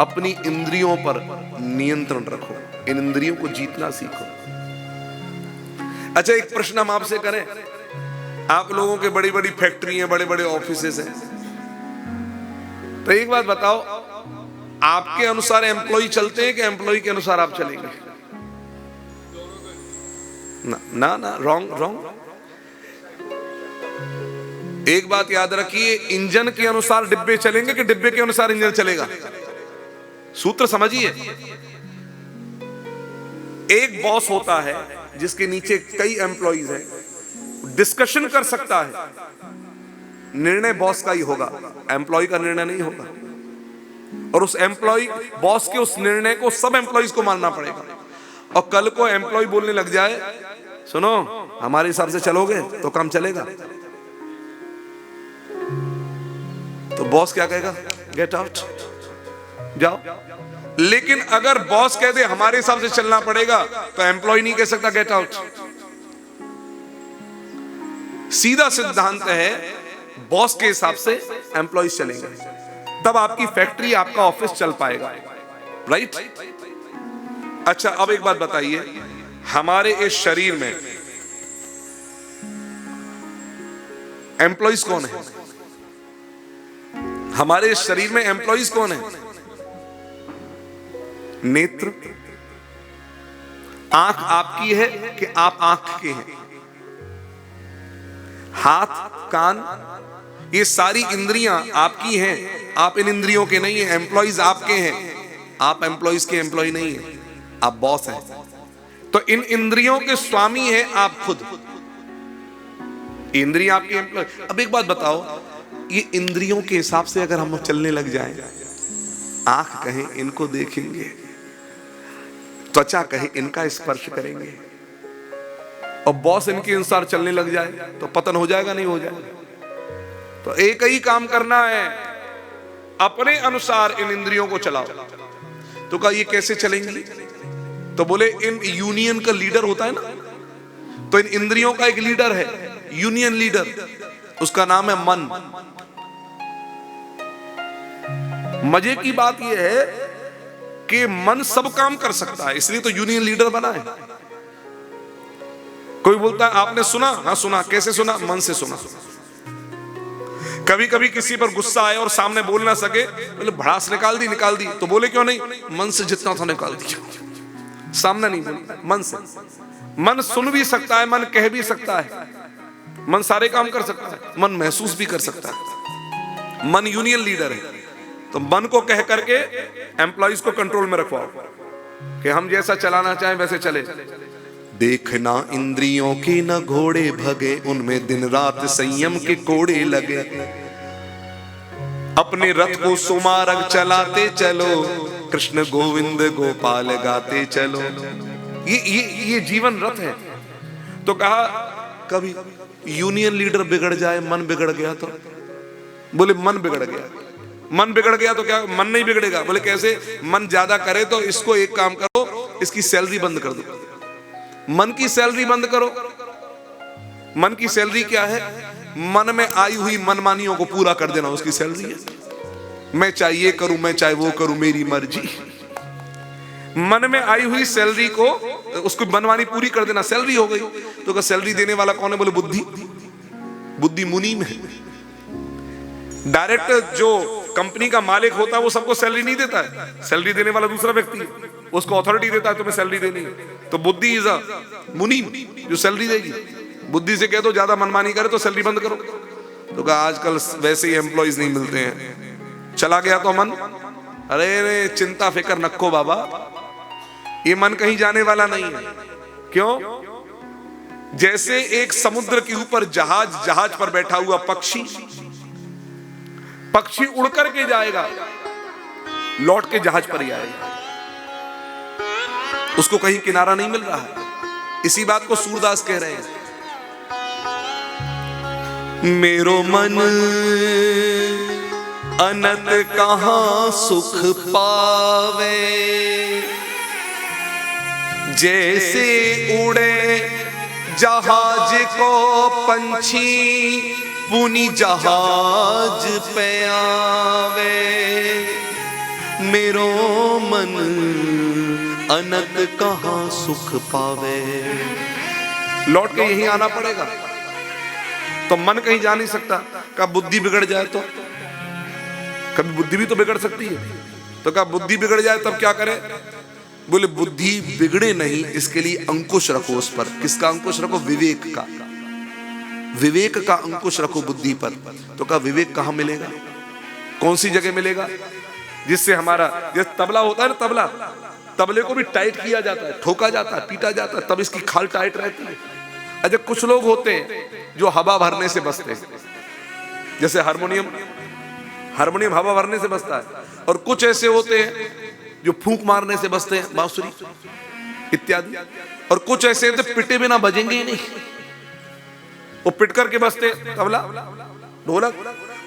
अपनी इंद्रियों पर नियंत्रण रखो, इन इंद्रियों को जीतना सीखो। अच्छा, एक प्रश्न हम आपसे करें, आप लोगों के बड़ी बड़ी फैक्ट्री हैं, बड़े बड़े ऑफिसेस हैं, तो एक बात बताओ, आपके अनुसार एम्प्लॉय चलते हैं कि एम्प्लॉय के अनुसार आप चलेंगे? ना ना ना, रॉन्ग रॉन्ग। एक बात याद रखिए, इंजन के अनुसार डिब्बे चलेंगे कि डिब्बे के अनुसार इंजन चलेगा? सूत्र समझिए। एक बॉस होता है जिसके नीचे कई एम्प्लॉइज हैं, डिस्कशन कर सकता है, निर्णय बॉस का ही होगा, एम्प्लॉय का निर्णय नहीं होगा। और उस एम्प्लॉय बॉस के उस निर्णय को सब एम्प्लॉइज को मानना पड़ेगा। और कल को एम्प्लॉय बोलने लग जाए, सुनो हमारे हिसाब से चलोगे तो काम चलेगा, तो बॉस क्या कहेगा? गेट आउट, जाओ। लेकिन अगर बॉस कह दे हमारे हिसाब से चलना पड़ेगा, तो एम्प्लॉय नहीं कह सकता गेट आउट। सीधा सिद्धांत है, बॉस के हिसाब से एम्प्लॉइज चलेंगे, तब आपकी फैक्ट्री, आपका ऑफिस चल पाएगा, राइट? अच्छा, अब एक बात बताइए, हमारे इस शरीर में एम्प्लॉइज कौन है? हमारे इस शरीर में एम्प्लॉइज कौन है? नेत्र, आंख आपकी है कि आप आंख के हैं? हाथ, कान, ये सारी इंद्रियां आपकी हैं, आप इन इंद्रियों के नहीं हैं। एम्प्लॉइज आपके हैं, आप एम्प्लॉइज के एम्प्लॉय नहीं हैं, आप बॉस हैं। तो इन इंद्रियों के स्वामी हैं आप खुद, इंद्रियां आपके एम्प्लॉय। अब एक बात बताओ, ये इंद्रियों के हिसाब से अगर हम चलने लग जाएं, आंख कहे इनको देखेंगे, त्वचा कहे इनका स्पर्श करेंगे, और बॉस इनके अनुसार चलने लग जाए, तो पतन हो जाएगा नहीं हो जाएगा? तो एक ही काम करना है, अपने अनुसार इन इंद्रियों को चलाओ। तो कहा ये कैसे चलेंगी? तो बोले इन यूनियन का लीडर होता है ना, तो इन इंद्रियों का एक लीडर है, यूनियन लीडर, उसका नाम है मन। मजे की बात यह है कि मन सब काम कर सकता है, इसलिए तो यूनियन लीडर बना है। कोई बोलता है आपने सुना? हाँ सुना। कैसे सुना? मन से सुना। कभी कभी किसी पर गुस्सा आए और सामने बोल ना सके, बोले भड़ास निकाल दी, तो बोले क्यों नहीं? मन से जितना था निकाल दिया, सामने नहीं बोला, मन से। मन सुन भी सकता है, मन कह भी सकता है, मन सारे काम कर सकता है, मन महसूस भी कर सकता है। मन यूनियन लीडर है। तो मन को कह करके एम्प्लॉइज को कंट्रोल में रखवाओ कि हम जैसा चलाना चाहें वैसे चले। देखना इंद्रियों के न घोड़े भगे, उनमें दिन रात संयम के कोड़े लगे। अपने रथ को सुमार्ग चलाते चलो, कृष्ण गोविंद गोपाल गाते चलो। ये जीवन रथ है। तो कहा कभी यूनियन लीडर बिगड़ जाए, मन बिगड़ गया तो? बोले मन बिगड़ गया। मन बिगड़ गया तो क्या मन नहीं बिगड़ेगा? बोले कैसे? मन ज्यादा करे तो इसको एक काम करो, इसकी सैलरी बंद कर दो। मन की सैलरी बंद करो। मन की सैलरी क्या है? मन में आई हुई मनमानियों को पूरा कर देना, उसकी सैलरी है। मैं चाहे ये करूं, मैं चाहे वो करूं, मेरी मर्जी। मन में आई हुई सैलरी को, उसको मनमानी पूरी कर देना, सैलरी हो गई। तो क्या सैलरी देने वाला कौन है? बोले बुद्धि। बुद्धि मुनि में है। डायरेक्ट जो कंपनी का मालिक होता है वो सबको सैलरी नहीं देता है, सैलरी देने वाला दूसरा व्यक्ति है, उसको अथॉरिटी देता है तुम्हें सैलरी देनी है। तो बुद्धि इज अ मुनि जो सैलरी देगी। बुद्धि से कह दो ज्यादा मनमानी करे तो सैलरी बंद करो। तो कहा आजकल वैसे ही एम्प्लॉइज नहीं मिलते हैं। चला गया तो मन, अरे चिंता फिक्र नक्को बाबा, ये मन कहीं जाने वाला नहीं है। क्यों? जैसे एक समुद्र के ऊपर जहाज पर बैठा हुआ पक्षी उड़ करके जाएगा, लौट के जहाज पर ही आएगा, उसको कहीं किनारा नहीं मिल रहा है। इसी बात को सूरदास कह रहे हैं, मेरो मन अनंत कहां सुख पावे, जैसे उड़े जहाज को पंछी पुनी जहाज पे आवे। मेरो मन अनक कहाँ सुख पावे। लौट के यहीं आना पड़ेगा। तो मन कहीं जा नहीं सकता। कब बुद्धि बिगड़ जाए तो, कभी बुद्धि भी तो बिगड़ सकती है। तो कब बुद्धि बिगड़ जाए तब क्या करे? बोले बुद्धि बिगड़े नहीं, इसके लिए अंकुश रखो उस पर। किसका अंकुश रखो? विवेक का। विवेक का अंकुश रखो बुद्धि पर। तो कहा विवेक कहां मिलेगा? कौन सी जगह मिलेगा? जिससे हमारा, जैसे तबला होता है ना, तबला, तबले को भी टाइट किया जाता है, ठोका जाता है, पीटा जाता है, तब इसकी खाल टाइट रहती है। अच्छा, कुछ लोग होते हैं जो हवा भरने से बचते हैं, जैसे हारमोनियम हवा भरने से बचता है। और कुछ ऐसे होते हैं जो फूंक मारने से बचते हैं, बांसुरी इत्यादि। और कुछ ऐसे होते हैं पिटे बिना बजेंगे ही नहीं, वो पिट करके बजते, तबला, ढोलक।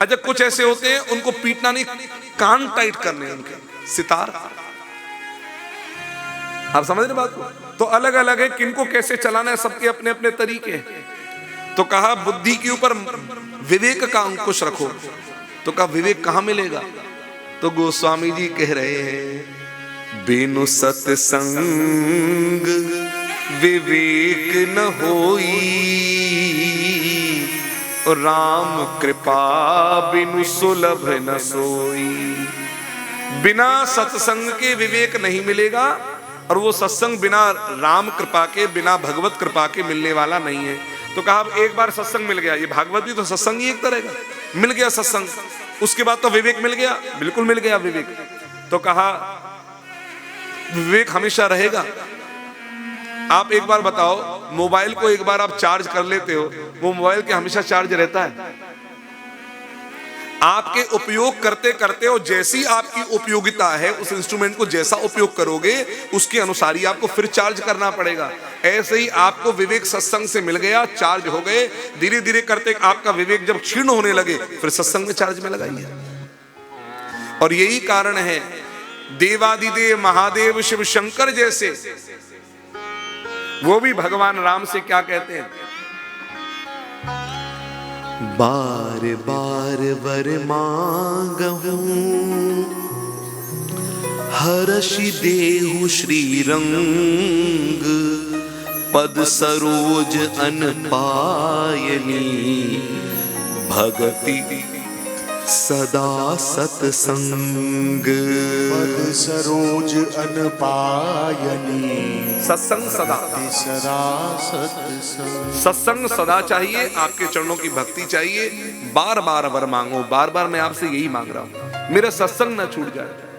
अच्छा, कुछ ऐसे होते हैं उनको पीटना नहीं, कान टाइट करने उनके, सितार। आप समझ रहे बात को? तो अलग अलग है किनको कैसे चलाना है, सबके अपने अपने तरीके हैं। तो कहा बुद्धि के ऊपर विवेक का अंकुश रखो। तो कहा विवेक कहां मिलेगा? तो गोस्वामी जी कह रहे हैं, बिनु सत्संग विवेक न होई, राम कृपा बिनु सुलभ न सोई। बिना सत्संग के विवेक नहीं मिलेगा, और वो सत्संग बिना राम कृपा के, बिना भगवत कृपा के मिलने वाला नहीं है। तो कहा अब एक बार सत्संग मिल गया, ये भागवत भी तो सत्संग ही एक तरह का, मिल गया सत्संग, उसके बाद तो विवेक मिल गया, बिल्कुल मिल गया विवेक। तो कहा विवेक हमेशा रहेगा। आप एक बार बताओ, मोबाइल को एक बार आप चार्ज कर लेते हो, वो मोबाइल के हमेशा चार्ज रहता है? आपके उपयोग करते करते, और जैसी आपकी उपयोगिता है, उस इंस्ट्रूमेंट को जैसा उपयोग करोगे उसके अनुसार ही आपको फिर चार्ज करना पड़ेगा। ऐसे ही आपको विवेक सत्संग से मिल गया, चार्ज हो गए, धीरे धीरे करते आपका विवेक जब क्षीण होने लगे, फिर सत्संग में चार्ज में लगाइए। और यही कारण है देवादिदेव महादेव शिव शंकर जैसे, वो भी भगवान राम से क्या कहते हैं? बार बार वर मांगहूं, हर्षि देहु श्रीरंग, पद सरोज अन पायनी, भगति सदा सत्संग। पद सरोज अन पायनी, सत्संग सदा, सत्संग सदा चाहिए, आपके चरणों की भक्ति चाहिए। बार बार वर मांगो, बार बार मैं आपसे यही मांग रहा हूं, मेरा सत्संग ना छूट जाए।